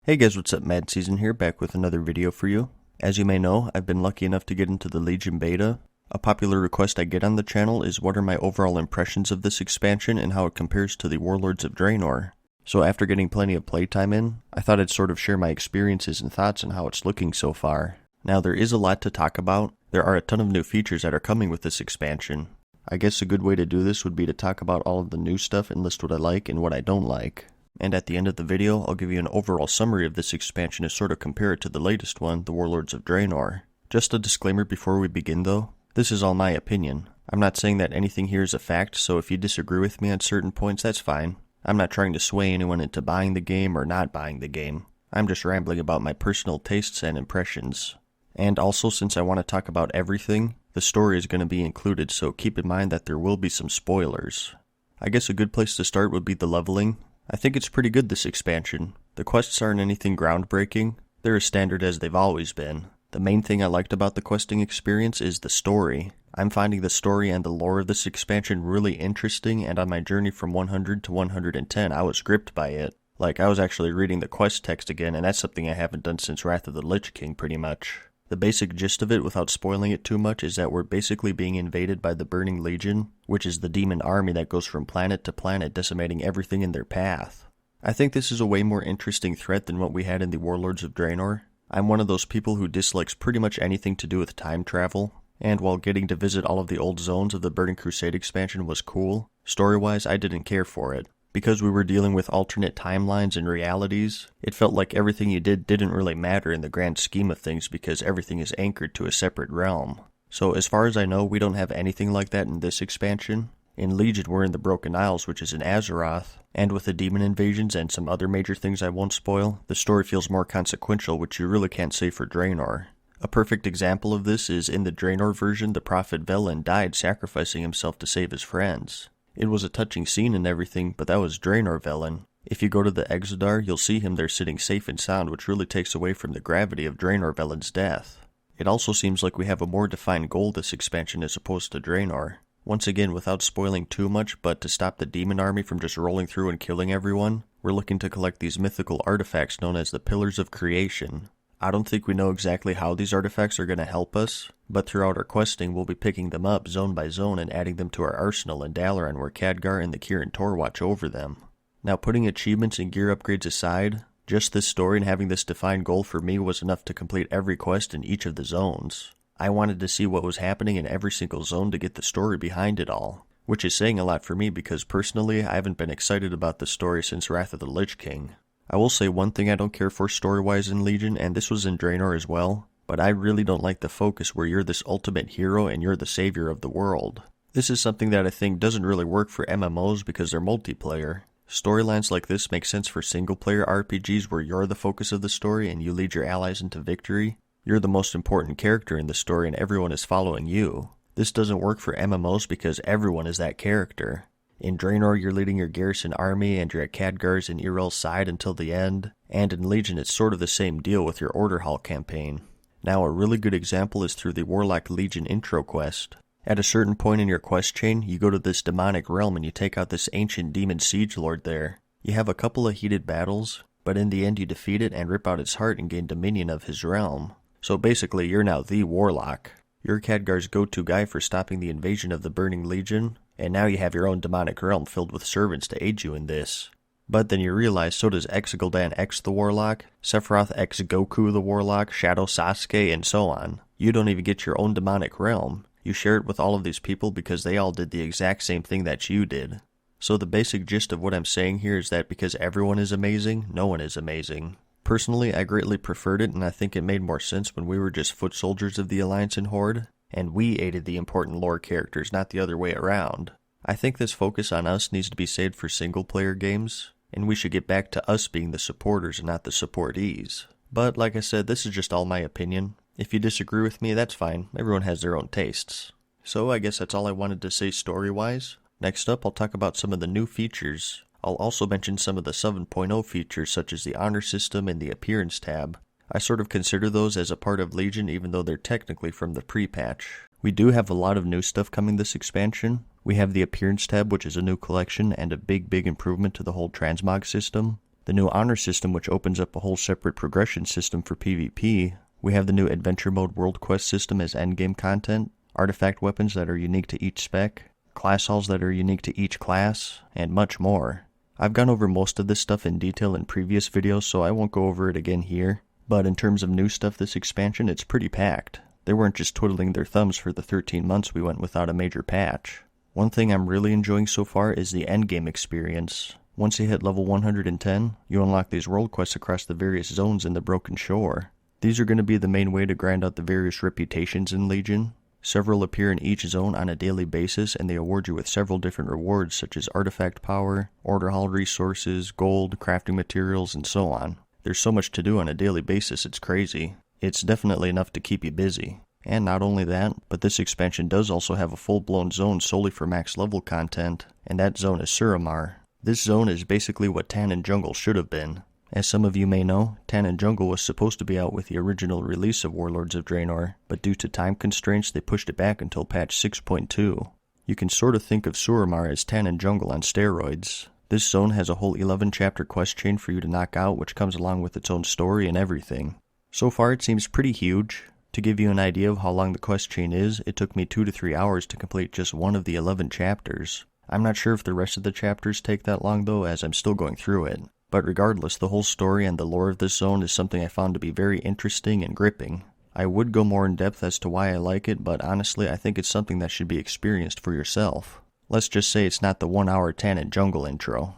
Hey guys, what's up? MadSeason here, back with another video for you. As you may know, I've been lucky enough to get into the Legion beta. A popular request I get on the channel is what are my overall impressions of this expansion and how it compares to the Warlords of Draenor. So after getting plenty of playtime in, I thought I'd sort of share my experiences and thoughts on how it's looking so far. Now there is a lot to talk about. There are a ton of new features that are coming with this expansion. I guess a good way to do this would be to talk about all of the new stuff and list what I like and what I don't like. And at the end of the video, I'll give you an overall summary of this expansion to sort of compare it to the latest one, the Warlords of Draenor. Just a disclaimer before we begin though, this is all my opinion. I'm not saying that anything here is a fact, so if you disagree with me on certain points, that's fine. I'm not trying to sway anyone into buying the game or not buying the game. I'm just rambling about my personal tastes and impressions. And also, since I want to talk about everything, the story is going to be included, so keep in mind that there will be some spoilers. I guess a good place to start would be the leveling. I think it's pretty good, this expansion. The quests aren't anything groundbreaking. They're as standard as they've always been. The main thing I liked about the questing experience is the story. I'm finding the story and the lore of this expansion really interesting, and on my journey from 100 to 110, I was gripped by it. Like, I was actually reading the quest text again, and that's something I haven't done since Wrath of the Lich King, pretty much. The basic gist of it, without spoiling it too much, is that we're basically being invaded by the Burning Legion, which is the demon army that goes from planet to planet, decimating everything in their path. I think this is a way more interesting threat than what we had in the Warlords of Draenor. I'm one of those people who dislikes pretty much anything to do with time travel, and while getting to visit all of the old zones of the Burning Crusade expansion was cool, story-wise I didn't care for it. Because we were dealing with alternate timelines and realities, it felt like everything you did didn't really matter in the grand scheme of things because everything is anchored to a separate realm. So as far as I know, we don't have anything like that in this expansion. In Legion, we're in the Broken Isles, which is in Azeroth, and with the demon invasions and some other major things I won't spoil, the story feels more consequential, which you really can't say for Draenor. A perfect example of this is in the Draenor version, the Prophet Velen died sacrificing himself to save his friends. It was a touching scene and everything, but that was Draenor Velen. If you go to the Exodar, you'll see him there sitting safe and sound, which really takes away from the gravity of Draenor Velen's death. It also seems like we have a more defined goal this expansion as opposed to Draenor. Once again, without spoiling too much, but to stop the demon army from just rolling through and killing everyone, we're looking to collect these mythical artifacts known as the Pillars of Creation. I don't think we know exactly how these artifacts are going to help us, but throughout our questing we'll be picking them up zone by zone and adding them to our arsenal in Dalaran where Khadgar and the Kirin Tor watch over them. Now putting achievements and gear upgrades aside, just this story and having this defined goal for me was enough to complete every quest in each of the zones. I wanted to see what was happening in every single zone to get the story behind it all, which is saying a lot for me because personally I haven't been excited about the story since Wrath of the Lich King. I will say one thing I don't care for story-wise in Legion, and this was in Draenor as well, but I really don't like the focus where you're this ultimate hero and you're the savior of the world. This is something that I think doesn't really work for MMOs because they're multiplayer. Storylines like this make sense for single-player RPGs where you're the focus of the story and you lead your allies into victory. You're the most important character in the story and everyone is following you. This doesn't work for MMOs because everyone is that character. In Draenor, you're leading your garrison army and you're at Khadgar's and Irel's side until the end, and in Legion it's sort of the same deal with your Order Hall campaign. Now a really good example is through the Warlock Legion intro quest. At a certain point in your quest chain, you go to this demonic realm and you take out this ancient demon siege lord there. You have a couple of heated battles, but in the end you defeat it and rip out its heart and gain dominion of his realm. So basically you're now the Warlock. You're Khadgar's go-to guy for stopping the invasion of the Burning Legion, and now you have your own demonic realm filled with servants to aid you in this. But then you realize so does Gul'dan X the Warlock, Sephiroth X Goku the Warlock, Shadow Sasuke, and so on. You don't even get your own demonic realm. You share it with all of these people because they all did the exact same thing that you did. So the basic gist of what I'm saying here is that because everyone is amazing, no one is amazing. Personally, I greatly preferred it and I think it made more sense when we were just foot soldiers of the Alliance and Horde, and we aided the important lore characters, not the other way around. I think this focus on us needs to be saved for single-player games, and we should get back to us being the supporters and not the supportees. But like I said, this is just all my opinion. If you disagree with me, that's fine. Everyone has their own tastes. So I guess that's all I wanted to say story-wise. Next up, I'll talk about some of the new features. I'll also mention some of the 7.0 features such as the honor system and the appearance tab. I sort of consider those as a part of Legion even though they're technically from the pre-patch. We do have a lot of new stuff coming this expansion. We have the appearance tab, which is a new collection and a big improvement to the whole transmog system. the new honor system, which opens up a whole separate progression system for PvP. We have the new adventure mode world quest system as endgame content, artifact weapons that are unique to each spec, class halls that are unique to each class, and much more. I've gone over most of this stuff in detail in previous videos, so I won't go over it again here, but in terms of new stuff this expansion, it's pretty packed. They weren't just twiddling their thumbs for the 13 months we went without a major patch. One thing I'm really enjoying so far is the endgame experience. Once you hit level 110, you unlock these world quests across the various zones in the Broken Shore. These are going to be the main way to grind out the various reputations in Legion. Several appear in each zone on a daily basis, and they award you with several different rewards such as artifact power, order hall resources, gold, crafting materials, and so on. There's so much to do on a daily basis, it's crazy. It's definitely enough to keep you busy. And not only that, but this expansion does also have a full-blown zone solely for max level content, and that zone is Suramar. This zone is basically what Tan and Jungle should have been. As some of you may know, Tan and Jungle was supposed to be out with the original release of Warlords of Draenor, but due to time constraints they pushed it back until patch 6.2. You can sort of think of Suramar as Tan and Jungle on steroids. This zone has a whole 11 chapter quest chain for you to knock out, which comes along with its own story and everything. So far it seems pretty huge. To give you an idea of how long the quest chain is, it took me 2 to 3 hours to complete just one of the 11 chapters. I'm not sure if the rest of the chapters take that long though, as I'm still going through it. But regardless, the whole story and the lore of this zone is something I found to be very interesting and gripping. I would go more in depth as to why I like it, but honestly I think it's something that should be experienced for yourself. Let's just say it's not the 1 hour Tan and Jungle intro.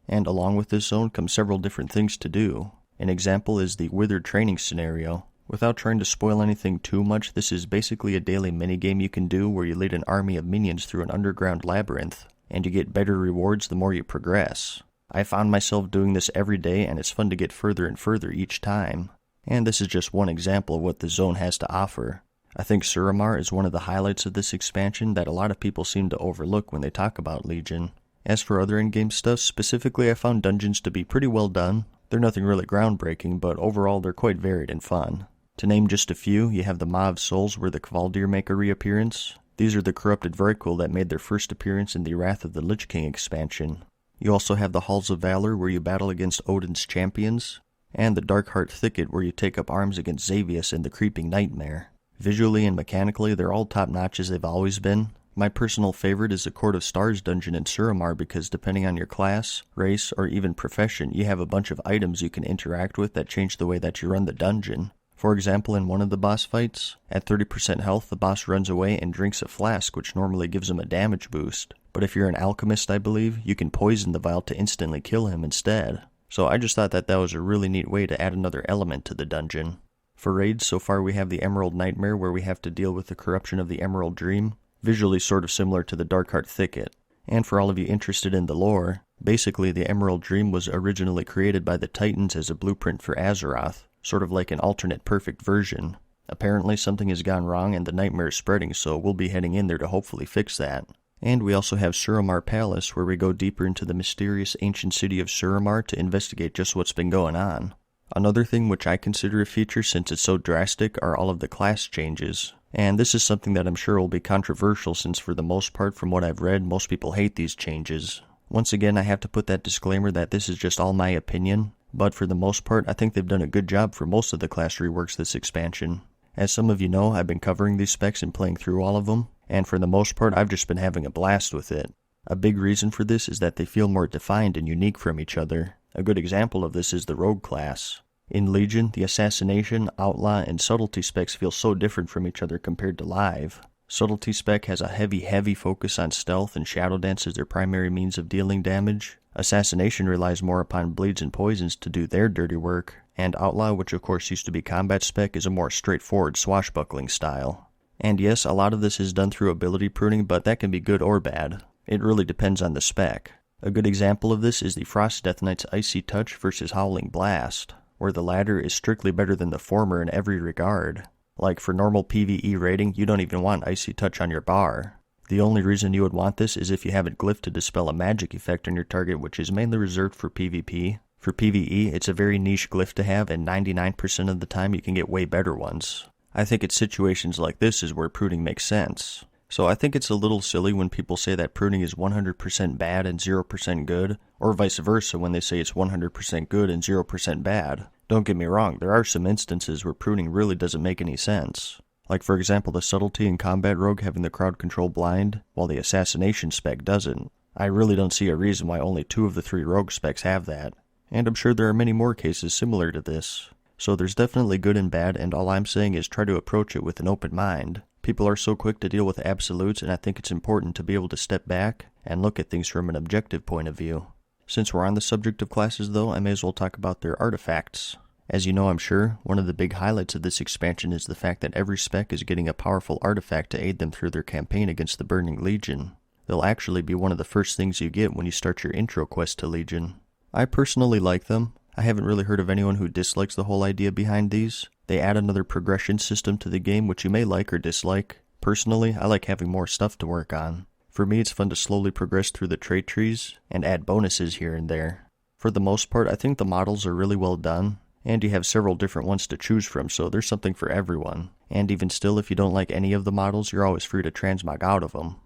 And along with this zone come several different things to do. An example is the Withered training scenario. Without trying to spoil anything too much, this is basically a daily minigame you can do where you lead an army of minions through an underground labyrinth, and you get better rewards the more you progress. I found myself doing this every day, and it's fun to get further and further each time. And this is just one example of what the zone has to offer. I think Suramar is one of the highlights of this expansion that a lot of people seem to overlook when they talk about Legion. As for other in-game stuff, specifically I found dungeons to be pretty well done. They're nothing really groundbreaking, but overall they're quite varied and fun. To name just a few, you have the Maw of Souls where the Kvaldir make a reappearance. These are the corrupted Vrykul that made their first appearance in the Wrath of the Lich King expansion. You also have the Halls of Valor where you battle against Odin's champions, and the Darkheart Thicket where you take up arms against Xavius and the Creeping Nightmare. Visually and mechanically, they're all top-notch as they've always been. My personal favorite is the Court of Stars dungeon in Suramar because depending on your class, race, or even profession, you have a bunch of items you can interact with that change the way that you run the dungeon. For example, in one of the boss fights, at 30% health the boss runs away and drinks a flask which normally gives him a damage boost. But if you're an alchemist, I believe, you can poison the vial to instantly kill him instead. So I just thought that was a really neat way to add another element to the dungeon. For raids, so far we have the Emerald Nightmare where we have to deal with the corruption of the Emerald Dream, visually sort of similar to the Darkheart Thicket. And for all of you interested in the lore, basically the Emerald Dream was originally created by the Titans as a blueprint for Azeroth, sort of like an alternate perfect version. Apparently something has gone wrong and the nightmare is spreading, so we'll be heading in there to hopefully fix that. And we also have Suramar Palace, where we go deeper into the mysterious ancient city of Suramar to investigate just what's been going on. Another thing which I consider a feature since it's so drastic are all of the class changes. And this is something that I'm sure will be controversial since for the most part from what I've read, most people hate these changes. Once again, I have to put that disclaimer that this is just all my opinion, but for the most part, I think they've done a good job for most of the class reworks this expansion. As some of you know, I've been covering these specs and playing through all of them, and for the most part, I've just been having a blast with it. A big reason for this is that they feel more defined and unique from each other. A good example of this is the Rogue class. In Legion, the Assassination, Outlaw, and Subtlety specs feel so different from each other compared to Live. Subtlety spec has a heavy focus on stealth and Shadow Dance as their primary means of dealing damage. Assassination relies more upon bleeds and poisons to do their dirty work, and Outlaw, which of course used to be combat spec, is a more straightforward swashbuckling style. And yes, a lot of this is done through ability pruning, but that can be good or bad. It really depends on the spec. A good example of this is the Frost Death Knight's Icy Touch versus Howling Blast, where the latter is strictly better than the former in every regard. Like for normal PvE raiding, you don't even want Icy Touch on your bar. The only reason you would want this is if you have it glyphed to dispel a magic effect on your target, which is mainly reserved for PvP. For PvE, it's a very niche glyph to have, and 99% of the time you can get way better ones. I think it's situations like this is where pruning makes sense. So I think it's a little silly when people say that pruning is 100% bad and 0% good, or vice versa when they say it's 100% good and 0% bad. Don't get me wrong, there are some instances where pruning really doesn't make any sense. Like for example the subtlety in combat rogue having the crowd control blind, while the assassination spec doesn't. I really don't see a reason why only 2 of the 3 rogue specs have that. And I'm sure there are many more cases similar to this. So there's definitely good and bad, and all I'm saying is try to approach it with an open mind. People are so quick to deal with absolutes, and I think it's important to be able to step back and look at things from an objective point of view. Since we're on the subject of classes though, I may as well talk about their artifacts. As you know I'm sure, one of the big highlights of this expansion is the fact that every spec is getting a powerful artifact to aid them through their campaign against the Burning Legion. They'll actually be one of the first things you get when you start your intro quest to Legion. I personally like them. I haven't really heard of anyone who dislikes the whole idea behind these. They add another progression system to the game which you may like or dislike. Personally, I like having more stuff to work on. For me it's fun to slowly progress through the trait trees and add bonuses here and there. For the most part I think the models are really well done, and you have several different ones to choose from, so there's something for everyone. And even still, if you don't like any of the models, you're always free to transmog out of them.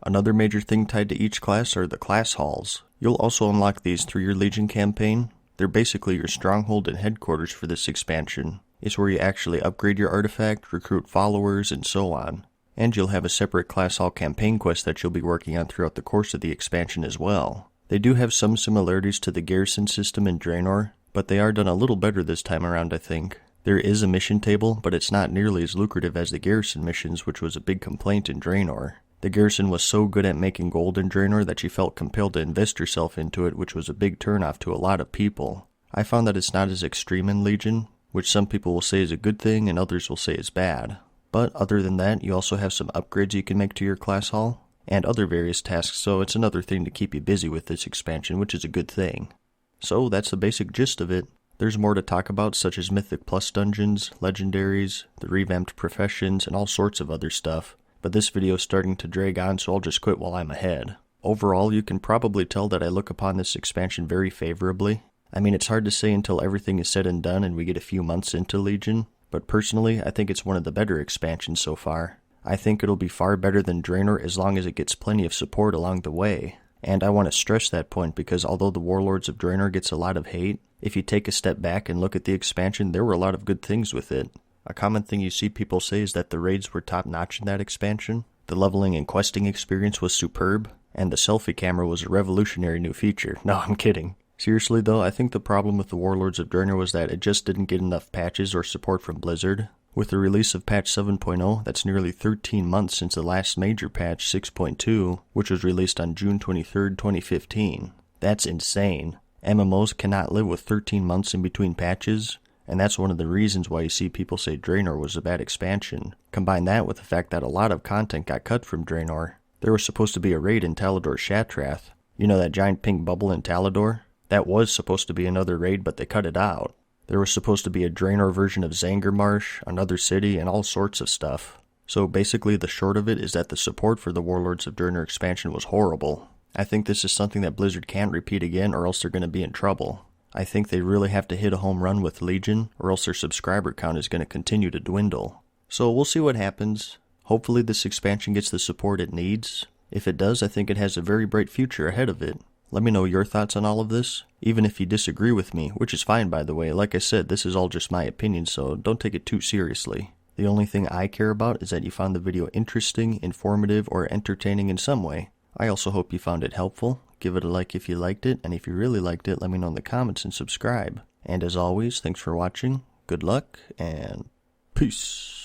Another major thing tied to each class are the class halls. You'll also unlock these through your Legion campaign. They're basically your stronghold and headquarters for this expansion. It's where you actually upgrade your artifact, recruit followers, and so on. And you'll have a separate class hall campaign quest that you'll be working on throughout the course of the expansion as well. They do have some similarities to the garrison system in Draenor, but they are done a little better this time around I think. There is a mission table, but it's not nearly as lucrative as the garrison missions, which was a big complaint in Draenor. The garrison was so good at making gold in Draenor that you felt compelled to invest yourself into it, which was a big turnoff to a lot of people. I found that it's not as extreme in Legion, which some people will say is a good thing and others will say is bad. But other than that, you also have some upgrades you can make to your class hall, and other various tasks, so it's another thing to keep you busy with this expansion, which is a good thing. So that's the basic gist of it. There's more to talk about, such as Mythic Plus dungeons, legendaries, the revamped professions, and all sorts of other stuff. But this video is starting to drag on, so I'll just quit while I'm ahead. Overall, you can probably tell that I look upon this expansion very favorably. I mean, it's hard to say until everything is said and done and we get a few months into Legion, but personally, I think it's one of the better expansions so far. I think it'll be far better than Draenor as long as it gets plenty of support along the way. And I want to stress that point because although the Warlords of Draenor gets a lot of hate, if you take a step back and look at the expansion, there were a lot of good things with it. A common thing you see people say is that the raids were top-notch in that expansion, the leveling and questing experience was superb, and the selfie camera was a revolutionary new feature. No, I'm kidding. Seriously though, I think the problem with the Warlords of Draenor was that it just didn't get enough patches or support from Blizzard. With the release of patch 7.0, that's nearly 13 months since the last major patch 6.2, which was released on June 23, 2015. That's insane. MMOs cannot live with 13 months in between patches, and that's one of the reasons why you see people say Draenor was a bad expansion. Combine that with the fact that a lot of content got cut from Draenor. There was supposed to be a raid in Talador Shatrath. You know that giant pink bubble in Talador? That was supposed to be another raid, but they cut it out. There was supposed to be a Draenor version of Zangarmarsh, another city, and all sorts of stuff. So basically the short of it is that the support for the Warlords of Draenor expansion was horrible. I think this is something that Blizzard can't repeat again or else they're going to be in trouble. I think they really have to hit a home run with Legion or else their subscriber count is going to continue to dwindle. So we'll see what happens. Hopefully this expansion gets the support it needs. If it does, I think it has a very bright future ahead of it. Let me know your thoughts on all of this, even if you disagree with me, which is fine by the way. Like I said, this is all just my opinion, so don't take it too seriously. The only thing I care about is that you found the video interesting, informative, or entertaining in some way. I also hope you found it helpful. Give it a like if you liked it, and if you really liked it, let me know in the comments and subscribe. And as always, thanks for watching, good luck, and peace.